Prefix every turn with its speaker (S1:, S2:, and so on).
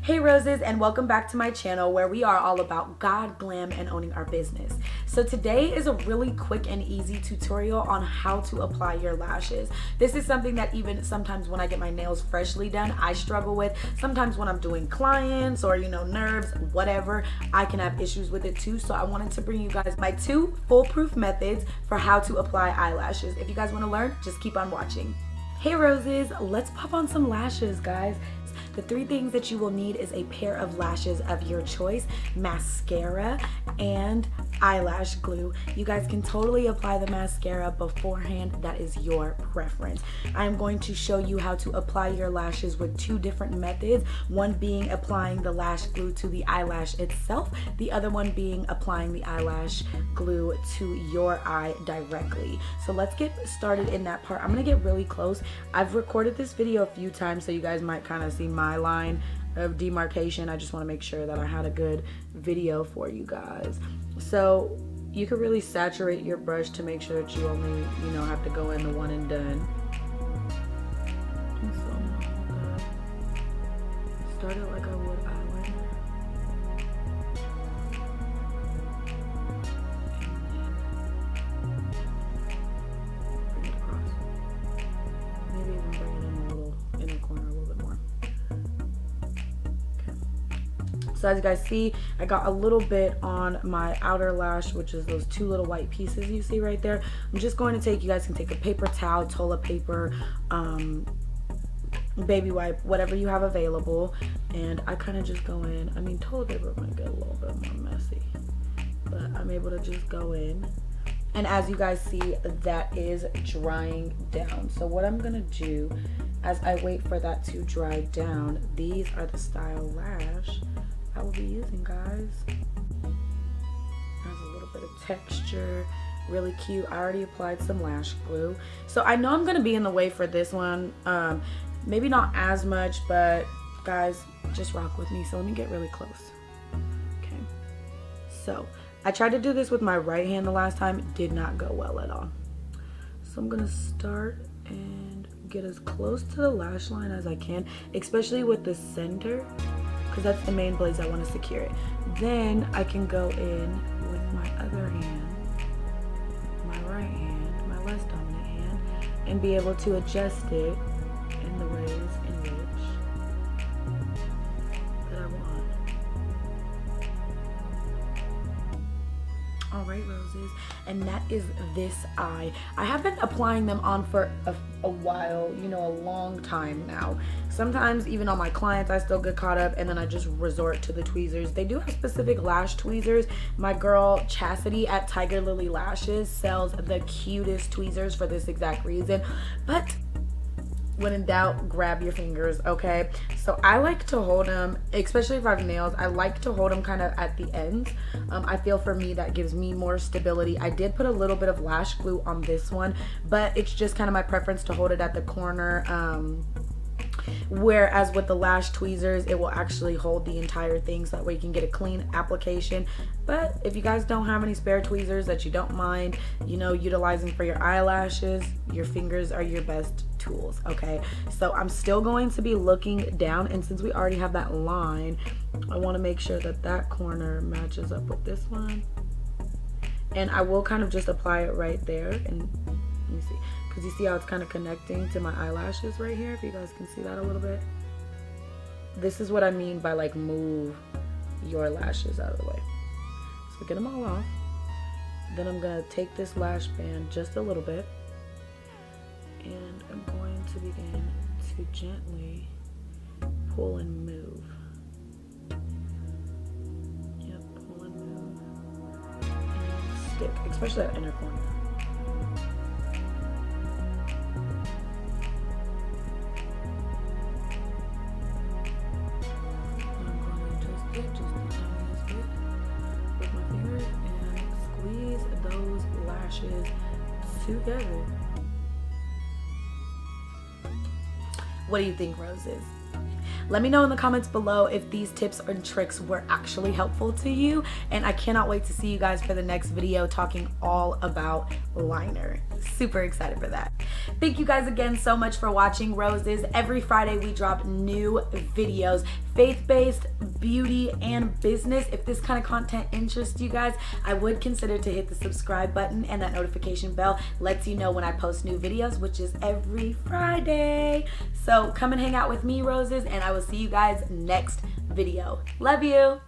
S1: Hey Roses, and welcome back to my channel where we are all about God, glam, and owning our business. So today is a really quick and easy tutorial on how to apply your lashes. This is something that even sometimes when I get my nails freshly done, I struggle with. Sometimes when I'm doing clients or nerves, whatever, I can have issues with it too. So I wanted to bring you guys my 2 foolproof methods for how to apply eyelashes. If you guys want to learn, just keep on watching. Hey Roses, let's pop on some lashes, guys. The 3 things that you will need is a pair of lashes of your choice, mascara, and eyelash glue. You guys can totally apply the mascara beforehand. That is your preference. I'm going to show you how to apply your lashes with 2 different methods. One being applying the lash glue to the eyelash itself. The other one being applying the eyelash glue to your eye directly. So let's get started in that part. I'm gonna get really close. I've recorded this video a few times, so you guys might kind of see my line of demarcation. I just want to make sure that I had a good video for you guys. So you could really saturate your brush to make sure that you only have to go in the one and done. And so I'm gonna start it like I would eyeliner. And then bring it across. Maybe even bring it in a little inner corner a little bit more. So as you guys see, I got a little bit on my outer lash, which is those 2 little white pieces you see right there. I'm just going to take, you guys can take a paper towel, toilet paper, baby wipe, whatever you have available. And I kind of just go in. I mean, toilet paper might get a little bit more messy, but I'm able to just go in. And as you guys see, that is drying down. So what I'm gonna do as I wait for that to dry down, these are the style lash I will be using, guys. Has a little bit of texture, really cute. I already applied some lash glue. So I know I'm gonna be in the way for this one. Maybe not as much, but guys, just rock with me. So let me get really close. Okay. So I tried to do this with my right hand the last time. It did not go well at all. So I'm gonna start and get as close to the lash line as I can, especially with the center, because that's the main place I want to secure it. Then I can go in with my other hand, my right hand, my less dominant hand, and be able to adjust it in the ways in which that I want. All right, Roses, and that is this eye. I have been applying them on for a while, a long time now. Sometimes even on my clients, I still get caught up, and then I just resort to the tweezers. They do have specific lash tweezers. My girl Chastity at Tiger Lily Lashes sells the cutest tweezers for this exact reason. But when in doubt, grab your fingers, okay? So I like to hold them, especially if I have nails, I like to hold them kind of at the ends. I feel for me that gives me more stability. I did put a little bit of lash glue on this one, but it's just kind of my preference to hold it at the corner. Whereas with the lash tweezers, it will actually hold the entire thing, so that way you can get a clean application. But if you guys don't have any spare tweezers that you don't mind, utilizing for your eyelashes, your fingers are your best tools, okay? So I'm still going to be looking down, and since we already have that line, I want to make sure that that corner matches up with this one. And I will kind of just apply it right there, and let me see. Because you see how it's kind of connecting to my eyelashes right here, if you guys can see that a little bit. This is what I mean by like move your lashes out of the way. So get them all off. Then I'm going to take this lash band just a little bit, and I'm going to begin to gently pull and move. Yep, pull and move. And stick, especially that inner corner. Just the tiniest bit with my fingers and squeeze those lashes together. What do you think, Roses? Let me know in the comments below if these tips and tricks were actually helpful to you, and I cannot wait to see you guys for the next video talking all about liner. Super excited for that. Thank you guys again so much for watching, Roses. Every Friday we drop new videos faith-based, beauty, and business. If this kind of content interests you guys, I would consider to hit the subscribe button, and that notification bell lets you know when I post new videos, which is every Friday. So come and hang out with me, roses, and I will see you guys next video. Love you.